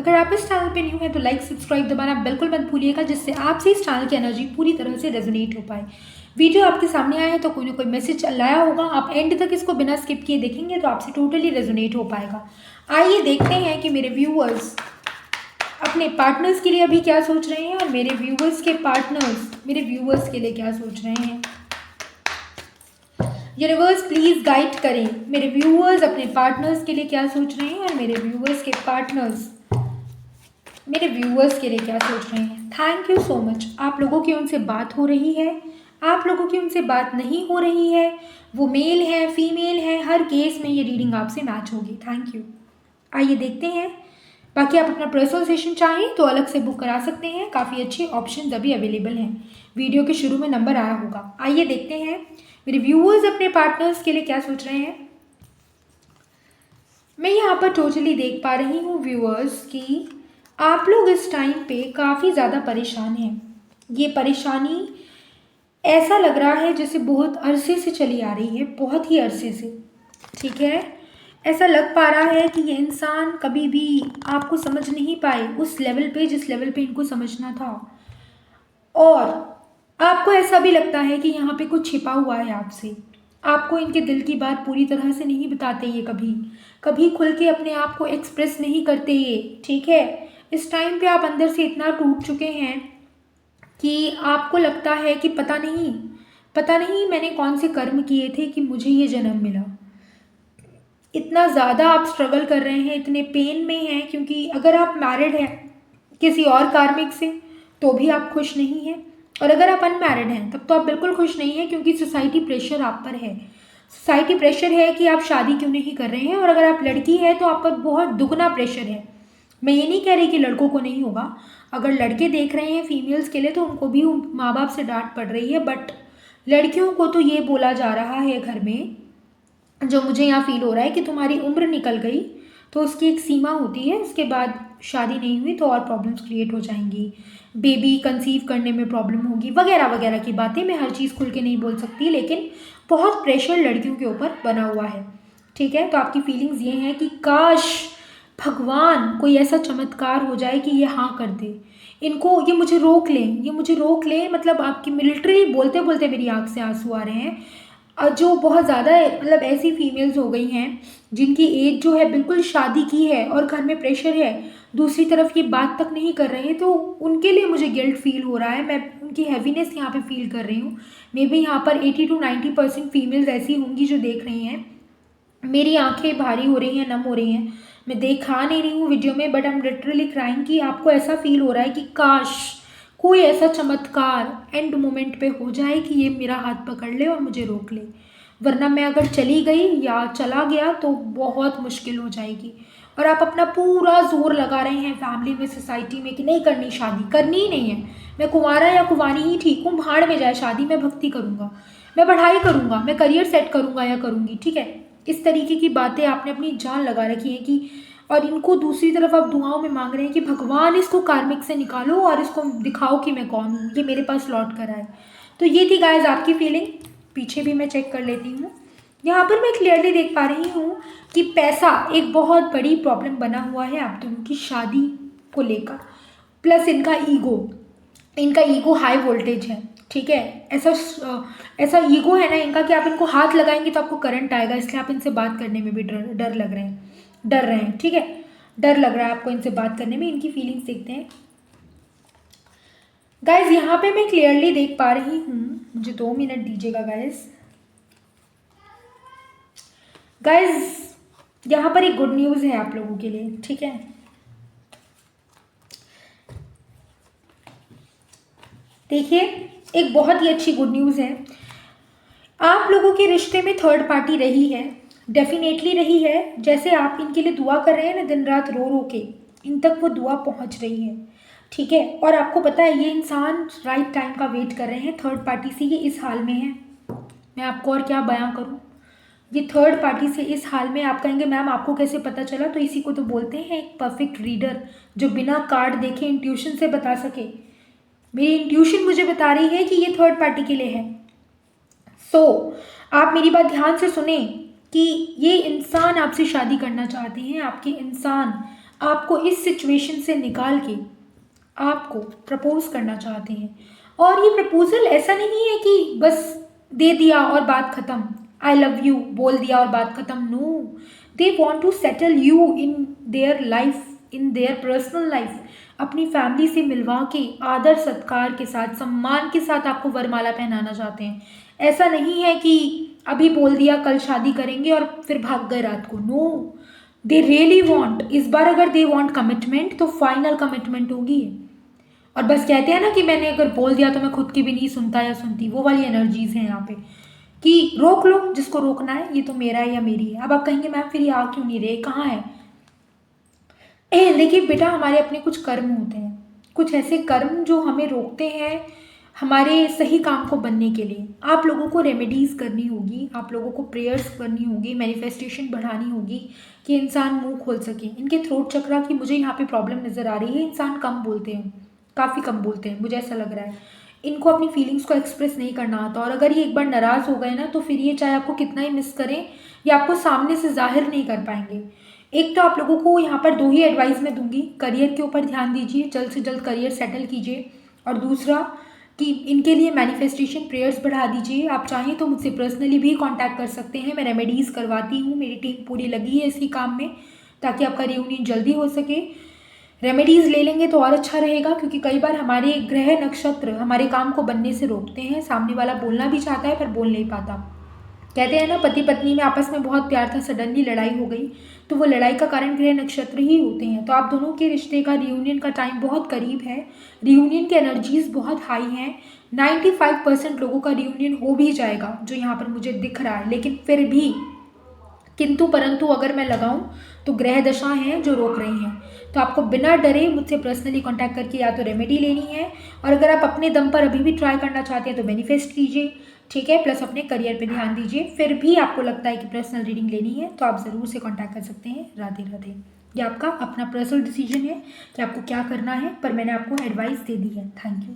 अगर आप इस चैनल पे न्यू हैं तो लाइक सब्सक्राइब दबाना बिल्कुल मत भूलिएगा, जिससे आपसे इस चैनल की एनर्जी पूरी तरह से रेजोनेट हो पाए। वीडियो आपके सामने आया है तो कोई ना कोई मैसेज लाया होगा, आप एंड तक इसको बिना स्किप किए देखेंगे तो आपसे टोटली रेजोनेट हो पाएगा। आइए देखते हैं कि मेरे व्यूअर्स अपने पार्टनर्स के लिए अभी क्या सोच रहे हैं और मेरे व्यूअर्स के पार्टनर्स मेरे व्यूअर्स के लिए क्या सोच रहे हैं। यूनिवर्स प्लीज गाइड करें, मेरे व्यूअर्स अपने पार्टनर्स के लिए क्या सोच रहे हैं और मेरे व्यूअर्स के पार्टनर्स मेरे व्यूअर्स के लिए क्या सोच रहे हैं। Thank you so much. आप लोगों की उनसे बात हो रही है, आप लोगों की उनसे बात नहीं हो रही है, वो मेल है फीमेल है, हर केस में ये रीडिंग आपसे मैच होगी। Thank you. आइए देखते हैं। बाकी आप अपना पर्सनल सेशन चाहें तो अलग से बुक करा सकते हैं, काफ़ी अच्छे ऑप्शन अभी अवेलेबल हैं। वीडियो के शुरू में नंबर आया होगा। आइए देखते हैं मेरे व्यूअर्स अपने पार्टनर्स के लिए क्या सोच रहे हैं। मैं यहाँ पर टोटली देख पा रही हूँ व्यूअर्स कि आप लोग इस टाइम पे काफ़ी ज़्यादा परेशान हैं। ये परेशानी ऐसा लग रहा है जैसे बहुत अरसे से चली आ रही है, बहुत ही अरसे से। ठीक है, ऐसा लग पा रहा है कि ये इंसान कभी भी आपको समझ नहीं पाए उस लेवल पे जिस लेवल पे इनको समझना था, और आपको ऐसा भी लगता है कि यहाँ पे कुछ छिपा हुआ है आपसे। आपको इनके दिल की बात पूरी तरह से नहीं बताते ये, कभी कभी खुल के अपने आप को एक्सप्रेस नहीं करते ये। ठीक है, इस टाइम पे आप अंदर से इतना टूट चुके हैं कि आपको लगता है कि पता नहीं मैंने कौन से कर्म किए थे कि मुझे ये जन्म मिला। इतना ज़्यादा आप स्ट्रगल कर रहे हैं, इतने पेन में हैं, क्योंकि अगर आप मैरिड हैं किसी और कार्मिक से तो भी आप खुश नहीं हैं, और अगर आप अनमैरिड हैं तब तो आप बिल्कुल खुश नहीं हैं, क्योंकि सोसाइटी प्रेशर आप पर है। सोसाइटी प्रेशर है कि आप शादी क्यों नहीं कर रहे हैं, और अगर आप लड़की है तो आप पर बहुत दुगना प्रेशर है। मैं ये नहीं कह रही कि लड़कों को नहीं होगा, अगर लड़के देख रहे हैं फीमेल्स के लिए तो उनको भी माँ बाप से डांट पड़ रही है, बट लड़कियों को तो ये बोला जा रहा है घर में, जो मुझे यहाँ फील हो रहा है कि तुम्हारी उम्र निकल गई तो उसकी एक सीमा होती है, इसके बाद शादी नहीं हुई तो और प्रॉब्लम्स क्रिएट हो जाएंगी, बेबी कंसीव करने में प्रॉब्लम होगी, वगैरह वगैरह की बातें। मैं हर चीज़ खुल के नहीं बोल सकती, लेकिन बहुत प्रेशर लड़कियों के ऊपर बना हुआ है। ठीक है, तो आपकी फीलिंग्स ये हैं कि काश भगवान कोई ऐसा चमत्कार हो जाए कि ये हाँ कर दे, इनको ये मुझे रोक लें, ये मुझे रोक लें। मतलब आपकी मिलिट्री बोलते बोलते मेरी आँख से आंसू आ रहे हैं। जो बहुत ज़्यादा मतलब ऐसी फीमेल्स हो गई हैं जिनकी एज जो है बिल्कुल शादी की है और घर में प्रेशर है, दूसरी तरफ ये बात तक नहीं कर रहे हैं, तो उनके लिए मुझे गिल्ट फील हो रहा है। मैं उनकी हैवीनेस यहाँ पे फील कर रही हूँ। मे बी यहाँ पर 80 to 90% फीमेल्स ऐसी होंगी जो देख रही हैं। मेरी आंखें भारी हो रही हैं, नम हो रही हैं। मैं देखा नहीं रही हूँ वीडियो में, but I am literally crying कि आपको ऐसा फील हो रहा है कि काश कोई ऐसा चमत्कार एंड मोमेंट पे हो जाए कि ये मेरा हाथ पकड़ ले और मुझे रोक ले, वरना मैं अगर चली गई या चला गया तो बहुत मुश्किल हो जाएगी। और आप अपना पूरा जोर लगा रहे हैं फैमिली में, सोसाइटी में कि नहीं करनी, शादी करनी ही नहीं है, मैं कुंवारा या कुंवारी ही ठीक हूँ, भाड़ में जाए शादी, मैं भक्ति करूँगा, मैं पढ़ाई करूँगा, मैं करियर सेट करूँगा या करूँगी। ठीक है, इस तरीके की बातें आपने अपनी जान लगा रखी है कि, और इनको दूसरी तरफ आप दुआओं में मांग रहे हैं कि भगवान इसको कार्मिक से निकालो और इसको दिखाओ कि मैं कौन हूँ, ये मेरे पास लौट कर आए। तो ये थी गाइस आपकी फीलिंग। पीछे भी मैं चेक कर लेती हूँ। यहाँ पर मैं क्लियरली देख पा रही हूँ कि पैसा एक बहुत बड़ी प्रॉब्लम बना हुआ है आप दोनों की शादी को लेकर, प्लस इनका ईगो हाई वोल्टेज है। ठीक है, ऐसा ईगो है ना इनका कि आप इनको हाथ लगाएंगे तो आपको करंट आएगा, इसलिए आप इनसे बात करने में भी डर रहे हैं। ठीक है, डर लग रहा है आपको इनसे बात करने में। इनकी फीलिंग्स देखते हैं गाइज। यहाँ पे मैं क्लियरली देख पा रही हूँ, मुझे 2 मिनट दीजिएगा गाइज। यहाँ पर एक गुड न्यूज़ है आप लोगों के लिए। ठीक है, देखिए एक बहुत ही अच्छी गुड न्यूज़ है। आप लोगों के रिश्ते में थर्ड पार्टी रही है, डेफिनेटली रही है। जैसे आप इनके लिए दुआ कर रहे हैं ना दिन रात रो रो के, इन तक वो दुआ पहुंच रही है। ठीक है, और आपको पता है ये इंसान राइट टाइम का वेट कर रहे हैं थर्ड पार्टी से, ये इस हाल में है। मैं आपको और क्या बयां करूं, ये थर्ड पार्टी से इस हाल में। आप कहेंगे मैम आपको कैसे पता चला, तो इसी को तो बोलते हैं एक परफेक्ट रीडर, जो बिना कार्ड देखे इंट्यूशन से बता सके। मेरी इंट्यूशन मुझे बता रही है कि ये थर्ड पार्टी के लिए है। आप मेरी बात ध्यान से सुने कि ये इंसान आपसे शादी करना चाहते हैं, आपके इंसान आपको इस सिचुएशन से निकाल के आपको प्रपोज करना चाहते हैं। और ये प्रपोजल ऐसा नहीं है कि बस दे दिया और बात ख़त्म, आई लव यू बोल दिया और बात ख़त्म। No, they want to settle you in their life, in their personal life. अपनी फैमिली से मिलवा के आदर सत्कार के साथ, सम्मान के साथ आपको वरमाला पहनाना चाहते हैं। ऐसा नहीं है कि अभी बोल दिया कल शादी करेंगे और फिर भाग गए रात को। नो, दे रियली वॉन्ट, इस बार अगर दे वॉन्ट कमिटमेंट तो फाइनल कमिटमेंट होगी। और बस कहते हैं ना कि मैंने अगर बोल दिया तो मैं खुद की भी नहीं सुनता या सुनती, वो वाली एनर्जीज हैं यहाँ पे कि रोक लो जिसको रोकना है, ये तो मेरा है या मेरी है। अब आप कहेंगे मैम फिर ये आ क्यों नहीं रहे, कहाँ है? लेकिन बेटा हमारे अपने कुछ कर्म होते हैं, कुछ ऐसे कर्म जो हमें रोकते हैं हमारे सही काम को बनने के लिए। आप लोगों को रेमेडीज़ करनी होगी, आप लोगों को प्रेयर्स करनी होगी, मैनिफेस्टेशन बढ़ानी होगी कि इंसान मुंह खोल सके। इनके थ्रोट चक्रा की मुझे यहाँ पे प्रॉब्लम नज़र आ रही है, इंसान कम बोलते हैं, काफ़ी कम बोलते हैं, मुझे ऐसा लग रहा है। इनको अपनी फीलिंग्स को एक्सप्रेस नहीं करना आता, और अगर ये एक बार नाराज़ हो गए ना तो फिर ये चाहे आपको कितना ही मिस करें ये आपको सामने से जाहिर नहीं कर पाएंगे। एक तो आप लोगों को यहाँ पर दो ही एडवाइस मैं दूंगी, करियर के ऊपर ध्यान दीजिए, जल्द से जल्द करियर सेटल कीजिए। और दूसरा कि इनके लिए मैनिफेस्टेशन प्रेयर्स बढ़ा दीजिए। आप चाहें तो मुझसे पर्सनली भी कांटेक्ट कर सकते हैं, मैं रेमेडीज़ करवाती हूँ, मेरी टीम पूरी लगी है इसी काम में ताकि आपका रियूनियन जल्दी हो सके। रेमेडीज़ ले लेंगे तो और अच्छा रहेगा, क्योंकि कई बार हमारे ग्रह नक्षत्र हमारे काम को बनने से रोकते हैं। सामने वाला बोलना भी चाहता है पर बोल नहीं पाता। कहते हैं ना पति पत्नी में आपस में बहुत प्यार था, सडनली लड़ाई हो गई, तो वो लड़ाई का कारण ग्रह नक्षत्र ही होते हैं। तो आप दोनों के रिश्ते का रियूनियन का टाइम बहुत करीब है, रियूनियन की एनर्जीज बहुत हाई हैं। 95% लोगों का रियूनियन हो भी जाएगा जो यहाँ पर मुझे दिख रहा है, लेकिन फिर भी किंतु परंतु अगर मैं लगाऊं तो ग्रह दशा हैं जो रोक रही हैं। तो आपको बिना डरे मुझसे पर्सनली कांटेक्ट करके या तो रेमेडी लेनी है, और अगर आप अपने दम पर अभी भी ट्राई करना चाहते हैं तो मैनिफेस्ट कीजिए, ठीक है, प्लस अपने करियर पे ध्यान दीजिए। फिर भी आपको लगता है कि पर्सनल रीडिंग लेनी है तो आप ज़रूर से कांटेक्ट कर सकते हैं। राधे राधे। ये आपका अपना पर्सनल डिसीजन है कि आपको क्या करना है, पर मैंने आपको एडवाइस दे दी है। Thank you.